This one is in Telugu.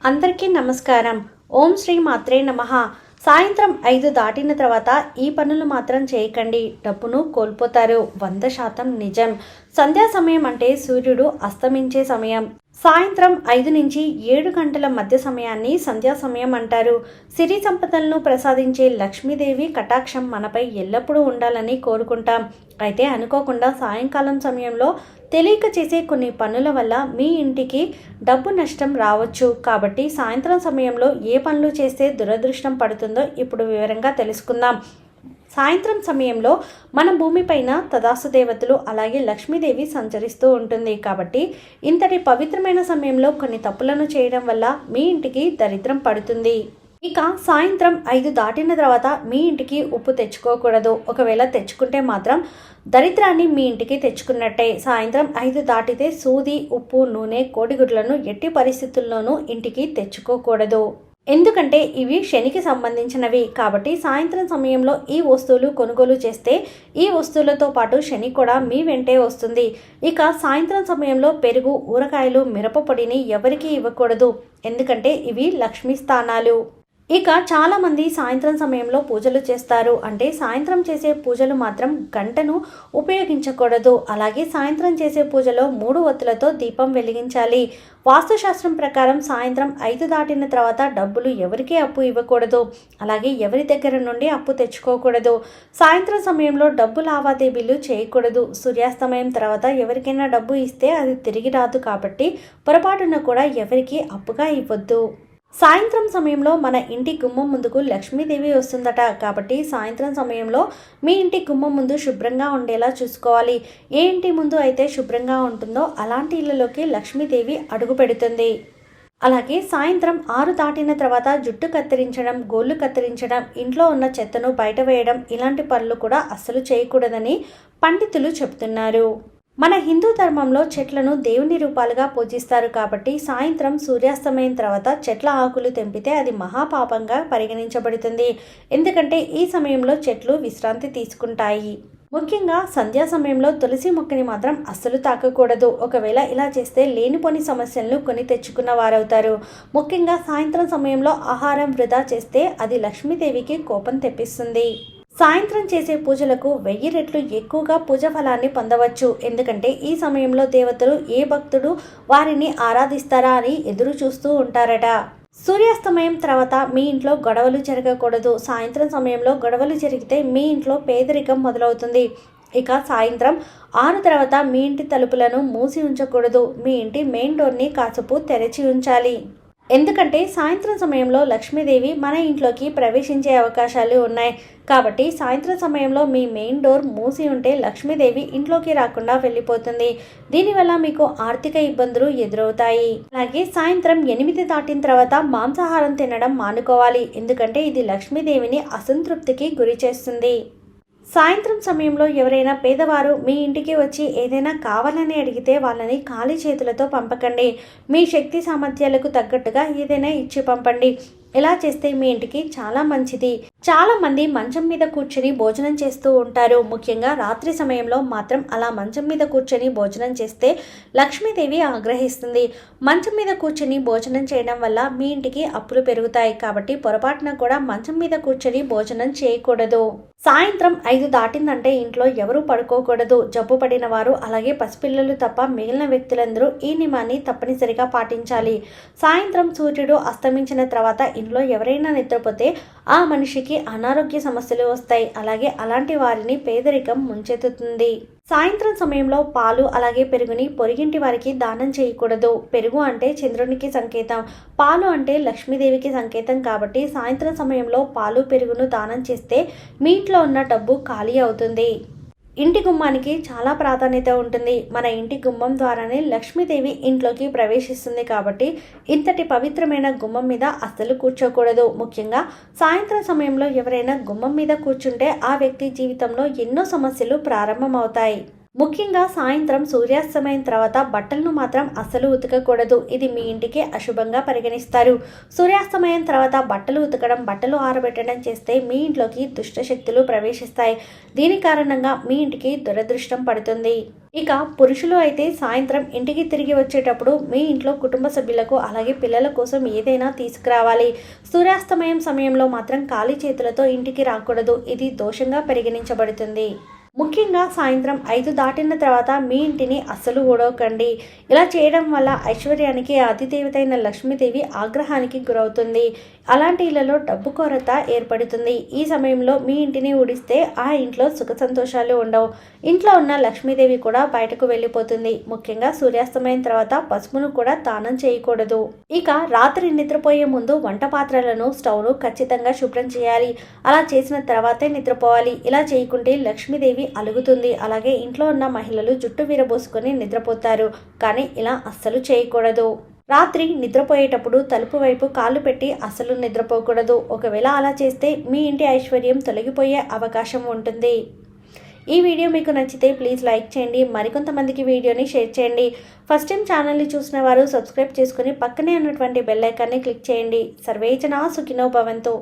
అందరికీ నమస్కారం. ఓం శ్రీ మాత్రే నమః. సాయంత్రం 5 దాటిన తర్వాత ఈ పనులు మాత్రం చేయకండి. డబ్బును కోల్పోతారు. 100% నిజం. సంధ్యా సమయం అంటే సూర్యుడు అస్తమించే సమయం. సాయంత్రం 5 నుంచి 7 గంటల మధ్య సమయాన్ని సంధ్యా సమయం అంటారు. సిరి సంపదలను ప్రసాదించే లక్ష్మీదేవి కటాక్షం మనపై ఎల్లప్పుడూ ఉండాలని కోరుకుంటాం. అయితే అనుకోకుండా సాయంకాలం సమయంలో తెలియక చేసే కొన్ని పనుల వల్ల మీ ఇంటికి డబ్బు నష్టం రావచ్చు. కాబట్టి సాయంత్రం సమయంలో ఏ పనులు చేస్తే దురదృష్టం పడుతుందో ఇప్పుడు వివరంగా తెలుసుకుందాం. సాయంత్రం సమయంలో మన భూమిపైన తదాస్తు దేవతలు అలాగే లక్ష్మీదేవి సంచరిస్తూ ఉంటుంది. కాబట్టి ఇంతటి పవిత్రమైన సమయంలో కొన్ని తప్పులను చేయడం వల్ల మీ ఇంటికి దరిద్రం పడుతుంది. ఇక సాయంత్రం 5 దాటిన తర్వాత మీ ఇంటికి ఉప్పు తెచ్చుకోకూడదు. ఒకవేళ తెచ్చుకుంటే మాత్రం దరిద్రాన్ని మీ ఇంటికి తెచ్చుకున్నట్టే. సాయంత్రం 5 దాటితే సూది, ఉప్పు, నూనె, కోడిగుడ్లను ఎట్టి పరిస్థితుల్లోనూ ఇంటికి తెచ్చుకోకూడదు. ఎందుకంటే ఇవి శనికి సంబంధించినవి. కాబట్టి సాయంత్రం సమయంలో ఈ వస్తువులు కొనుగోలు చేస్తే ఈ వస్తువులతో పాటు శని కూడా మీ వెంటే వస్తుంది. ఇక సాయంత్రం సమయంలో పెరుగు, ఊరగాయలు, మిరపపొడిని ఎవరికీ ఇవ్వకూడదు. ఎందుకంటే ఇవి లక్ష్మీ స్థానాలు. ఇక చాలామంది సాయంత్రం సమయంలో పూజలు చేస్తారు. అంటే సాయంత్రం చేసే పూజలు మాత్రం గంటను ఉపయోగించకూడదు. అలాగే సాయంత్రం చేసే పూజలో 3 ఒత్తులతో దీపం వెలిగించాలి. వాస్తుశాస్త్రం ప్రకారం సాయంత్రం 5 దాటిన తర్వాత డబ్బులు ఎవరికీ అప్పు ఇవ్వకూడదు. అలాగే ఎవరి దగ్గర నుండి అప్పు తెచ్చుకోకూడదు. సాయంత్రం సమయంలో డబ్బు లావాదేవీలు చేయకూడదు. సూర్యాస్తమయం తర్వాత ఎవరికైనా డబ్బు ఇస్తే అది తిరిగి రాదు. కాబట్టి పొరపాటున కూడా ఎవరికీ అప్పుగా ఇవ్వద్దు. సాయంత్రం సమయంలో మన ఇంటి గుమ్మం ముందుకు లక్ష్మీదేవి వస్తుందట. కాబట్టి సాయంత్రం సమయంలో మీ ఇంటి గుమ్మం ముందు శుభ్రంగా ఉండేలా చూసుకోవాలి. ఏ ఇంటి ముందు అయితే శుభ్రంగా ఉంటుందో అలాంటి ఇళ్లలోకి లక్ష్మీదేవి అడుగు పెడుతుంది. అలాగే సాయంత్రం 6 దాటిన తర్వాత జుట్టు కత్తిరించడం, గోళ్ళు కత్తిరించడం, ఇంట్లో ఉన్న చెత్తను బయట వేయడం ఇలాంటి పనులు కూడా అస్సలు చేయకూడదని పండితులు చెబుతున్నారు. మన హిందూ ధర్మంలో చెట్లను దేవుని రూపాలుగా పూజిస్తారు. కాబట్టి సాయంత్రం సూర్యాస్తమయం తర్వాత చెట్ల ఆకులు తెంపితే అది మహాపాపంగా పరిగణించబడుతుంది. ఎందుకంటే ఈ సమయంలో చెట్లు విశ్రాంతి తీసుకుంటాయి. ముఖ్యంగా సంధ్యా సమయంలో తులసి మొక్కని మాత్రం అస్సలు తాకకూడదు. ఒకవేళ ఇలా చేస్తే లేనిపోని సమస్యలను కొని తెచ్చుకున్న వారవుతారు. ముఖ్యంగా సాయంత్రం సమయంలో ఆహారం వృధా చేస్తే అది లక్ష్మీదేవికి కోపం తెప్పిస్తుంది. సాయంత్రం చేసే పూజలకు 1000 రెట్లు ఎక్కువగా పూజ ఫలాన్ని పొందవచ్చు. ఎందుకంటే ఈ సమయంలో దేవతలు ఏ భక్తుడు వారిని ఆరాధిస్తారా అని ఎదురు చూస్తూ ఉంటారట. సూర్యాస్తమయం తర్వాత మీ ఇంట్లో గొడవలు జరగకూడదు. సాయంత్రం సమయంలో గొడవలు జరిగితే మీ ఇంట్లో పేదరికం మొదలవుతుంది. ఇక సాయంత్రం 6 తర్వాత మీ ఇంటి తలుపులను మూసి ఉంచకూడదు. మీ ఇంటి మెయిన్ డోర్ని కాసేపు తెరిచి ఉంచాలి. ఎందుకంటే సాయంత్రం సమయంలో లక్ష్మీదేవి మన ఇంట్లోకి ప్రవేశించే అవకాశాలు ఉన్నాయి. కాబట్టి సాయంత్రం సమయంలో మీ మెయిన్ డోర్ మూసి ఉంటే లక్ష్మీదేవి ఇంట్లోకి రాకుండా వెళ్ళిపోతుంది. దీనివల్ల మీకు ఆర్థిక ఇబ్బందులు ఎదురవుతాయి. అలాగే సాయంత్రం 8 దాటిన తర్వాత మాంసాహారం తినడం మానుకోవాలి. ఎందుకంటే ఇది లక్ష్మీదేవిని అసంతృప్తికి గురి చేస్తుంది. సాయంత్రం సమయంలో ఎవరైనా పేదవారు మీ ఇంటికి వచ్చి ఏదైనా కావాలని అడిగితే వాళ్ళని ఖాళీ చేతులతో పంపకండి. మీ శక్తి సామర్థ్యాలకు తగ్గట్టుగా ఏదైనా ఇచ్చి పంపండి. ఇలా చేస్తే మీ ఇంటికి చాలా మంచిది. చాలా మంది మంచం మీద కూర్చొని భోజనం చేస్తూ ఉంటారు. ముఖ్యంగా రాత్రి సమయంలో మాత్రం అలా మంచం మీద కూర్చొని భోజనం చేస్తే లక్ష్మీదేవి ఆగ్రహిస్తుంది. మంచం మీద కూర్చొని భోజనం చేయడం వల్ల మీ ఇంటికి అప్పులు పెరుగుతాయి. కాబట్టి పొరపాటున కూడా మంచం మీద కూర్చొని భోజనం చేయకూడదు. సాయంత్రం 5 దాటిందంటే ఇంట్లో ఎవరూ పడుకోకూడదు. జబ్బు పడిన వారు అలాగే పసిపిల్లలు తప్ప మిగిలిన వ్యక్తులందరూ ఈ నియమాన్ని తప్పనిసరిగా పాటించాలి. సాయంత్రం సూర్యుడు అస్తమించిన తర్వాత ఇంట్లో ఎవరైనా నిద్రపోతే ఆ మనిషికి అనారోగ్య సమస్యలు వస్తాయి. అలాగే అలాంటి వారిని పేదరికం ముంచెత్తుతుంది. సాయంత్రం సమయంలో పాలు అలాగే పెరుగుని పొరిగింటి వారికి దానం చేయకూడదు. పెరుగు అంటే చంద్రునికి సంకేతం, పాలు అంటే లక్ష్మీదేవికి సంకేతం. కాబట్టి సాయంత్రం సమయంలో పాలు, పెరుగును దానం చేస్తే మీ ఇంట్లో ఉన్న డబ్బు ఖాళీ అవుతుంది. ఇంటి గుమ్మానికి చాలా ప్రాధాన్యత ఉంటుంది. మన ఇంటి గుమ్మం ద్వారానే లక్ష్మీదేవి ఇంట్లోకి ప్రవేశిస్తుంది. కాబట్టి ఇంతటి పవిత్రమైన గుమ్మం మీద అస్సలు కూర్చోకూడదు. ముఖ్యంగా సాయంత్రం సమయంలో ఎవరైనా గుమ్మం మీద కూర్చుంటే ఆ వ్యక్తి జీవితంలో ఎన్నో సమస్యలు ప్రారంభమవుతాయి. ముఖ్యంగా సాయంత్రం సూర్యాస్తమయం తర్వాత బట్టలను మాత్రం అస్సలు ఉతకకూడదు. ఇది మీ ఇంటికి అశుభంగా పరిగణిస్తారు. సూర్యాస్తమయం తర్వాత బట్టలు ఉతకడం, బట్టలు ఆరబెట్టడం చేస్తే మీ ఇంట్లోకి దుష్ట శక్తులు ప్రవేశిస్తాయి. దీని కారణంగా మీ ఇంటికి దురదృష్టం పడుతుంది. ఇక పురుషులు అయితే సాయంత్రం ఇంటికి తిరిగి వచ్చేటప్పుడు మీ ఇంట్లో కుటుంబ సభ్యులకు అలాగే పిల్లల కోసం ఏదైనా తీసుకురావాలి. సూర్యాస్తమయం సమయంలో మాత్రం ఖాళీ చేతులతో ఇంటికి రాకూడదు. ఇది దోషంగా పరిగణించబడుతుంది. ముఖ్యంగా సాయంత్రం 5 దాటిన తర్వాత మీ ఇంటిని అస్సలు ఊడవకండి. ఇలా చేయడం వల్ల ఐశ్వర్యానికి అధిదేవత అయిన లక్ష్మీదేవి ఆగ్రహానికి గురవుతుంది. అలాంటి ఇళ్లలో డబ్బు కొరత ఏర్పడుతుంది. ఈ సమయంలో మీ ఇంటిని ఊడిస్తే ఆ ఇంట్లో సుఖ సంతోషాలు ఉండవు. ఇంట్లో ఉన్న లక్ష్మీదేవి కూడా బయటకు వెళ్ళిపోతుంది. ముఖ్యంగా సూర్యాస్తమయం తర్వాత పసుపును కూడా దానం చేయకూడదు. ఇక రాత్రి నిద్రపోయే ముందు వంట పాత్రలను, స్టవ్ను ఖచ్చితంగా శుభ్రం చేయాలి. అలా చేసిన తర్వాతే నిద్రపోవాలి. ఇలా చేయకుంటే లక్ష్మీదేవి అలుగుతుంది. అలాగే ఇంట్లో ఉన్న మహిళలు జుట్టు విరబోసుకొని నిద్రపోతారు. కానీ ఇలా అస్సలు చేయకూడదు. రాత్రి నిద్రపోయేటప్పుడు తలుపు వైపు కాళ్ళు పెట్టి అస్సలు నిద్రపోకూడదు. ఒకవేళ అలా చేస్తే మీ ఇంటి ఐశ్వర్యం తొలగిపోయే అవకాశం ఉంటుంది. ఈ వీడియో మీకు నచ్చితే ప్లీజ్ లైక్ చేయండి. మరికొంతమందికి వీడియోని షేర్ చేయండి. ఫస్ట్ టైం ఛానల్ని చూసిన వారు సబ్స్క్రైబ్ చేసుకుని పక్కనే ఉన్నటువంటి బెల్ ఐకాన్ని క్లిక్ చేయండి. సర్వే జనా సుఖినో భవంతు.